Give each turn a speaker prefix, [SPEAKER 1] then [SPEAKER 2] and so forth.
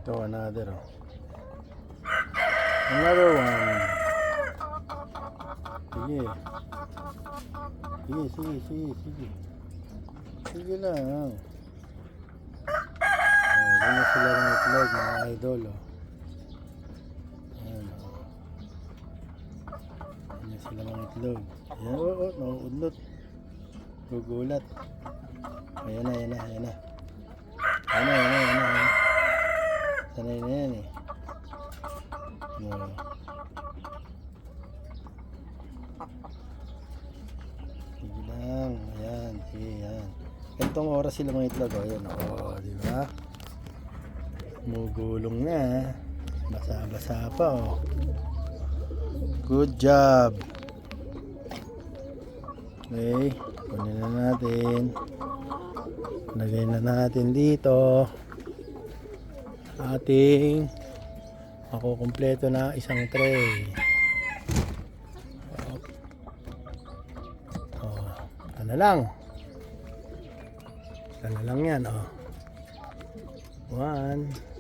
[SPEAKER 1] Ito, another, oh. Another one. Sige. Sige. Sige lang. Ganyan sila ng itlog, mga idol, oh. Ayan, oh. Ganyan sila ng itlog. Ayan, nauudlot. Gugulat. Ayan na. Sanay na yan, eh. No. Sige lang. Ayan, sige, yan. Itong oras sila mga itlog, oh. Ayan, oh, di ba? Mugulong na. Basa-basa pa, oh. Good job. Okay, kunin na natin. Lagay na natin dito ating makukumpleto na isang tray. Ano lang yan, oh. 1